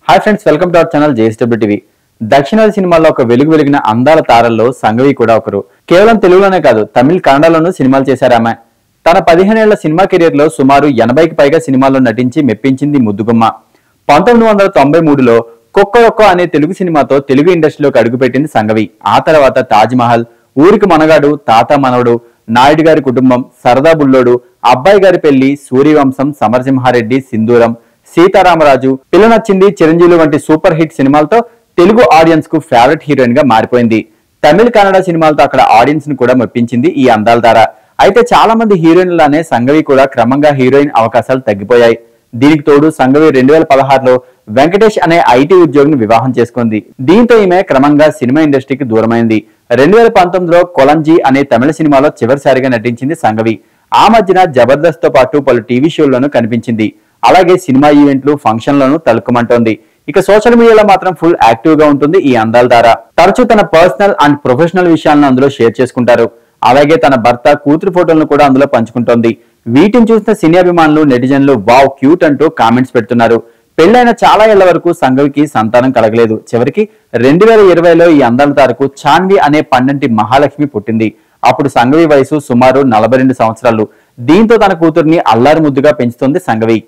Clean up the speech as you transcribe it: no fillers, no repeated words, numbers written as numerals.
Hi friends, welcome to our channel JSW TV. దక్షిణాది సినిమాల్లో ఒక వెలిగిన అందాల తారల్లో సంఘవి కూడా ఒకరు. కేవలం తెలుగులోనే కాదు, తమిళ కన్నడలోనూ సినిమాలు చేశారు ఆమె. తన 15 ఏళ్ల సినిమా కెరీర్ లో సుమారు 80కి పైగా సినిమాల్లో నటించి మెప్పించింది ముద్దుగుమ్మ. 1993లో కొక్కరొక్క అనే తెలుగు సినిమాతో తెలుగు ఇండస్ట్రీలోకి అడుగుపెట్టింది సంఘవి. ఆ తర్వాత తాజ్ మహల్, ఊరికి మనగాడు, తాత మనవడు, నాయుడు గారి కుటుంబం, సరదా బుల్లోడు, అబ్బాయి గారి పెళ్లి, సూర్యవంశం, సమరసింహారెడ్డి, సింధూరం, సీతారామరాజు, పిల్ల నచ్చింది, చిరంజీవి వంటి సూపర్ హిట్ సినిమాలతో తెలుగు ఆడియన్స్ కు ఫేవరెట్ హీరోయిన్ గా మారిపోయింది. తమిళ కన్నడ సినిమాలతో అక్కడ ఆడియన్స్ ను కూడా మెప్పించింది ఈ అందాల తార. అయితే చాలా మంది హీరోయిన్లానే సంఘవి కూడా క్రమంగా హీరోయిన్ అవకాశాలు తగ్గిపోయాయి. దీనికి తోడు సంఘవి 2016లో వెంకటేష్ అనే ఐటీ ఉద్యోగిని వివాహం చేసుకుంది. దీంతో ఈమె క్రమంగా సినిమా ఇండస్ట్రీకి దూరమైంది. 2019లో కొలంజీ అనే తమిళ సినిమాలో చివరిసారిగా నటించింది సంఘవి. ఆ మధ్యన జబర్దస్త్ తో పాటు పలు టీవీ షోల్లోనూ కనిపించింది. అలాగే సినిమా ఈవెంట్లు, ఫంక్షన్లను తలుక్కుమంటోంది. ఇక సోషల్ మీడియాలో మాత్రం ఫుల్ యాక్టివ్ గా ఉంటుంది ఈ అందాల తార. తరచూ తన పర్సనల్ అండ్ ప్రొఫెషనల్ విషయాలను అందులో షేర్ చేసుకుంటారు. అలాగే తన భర్త, కూతురు ఫోటోలను కూడా అందులో పంచుకుంటోంది. వీటిని చూసిన సినీ అభిమానులు, నెటిజన్లు వావ్ క్యూట్ అంటూ కామెంట్స్ పెడుతున్నారు. పెళ్లైన చాలా ఏళ్ల వరకు సంఘవికి సంతానం కలగలేదు. చివరికి 2020లో ఈ అందాల తారకు చాన్వి అనే పండంటి మహాలక్ష్మి పుట్టింది. అప్పుడు సంఘవి వయసు సుమారు 42 సంవత్సరాలు. దీంతో తన కూతుర్ని అల్లారు ముద్దుగా పెంచుతోంది సంఘవి.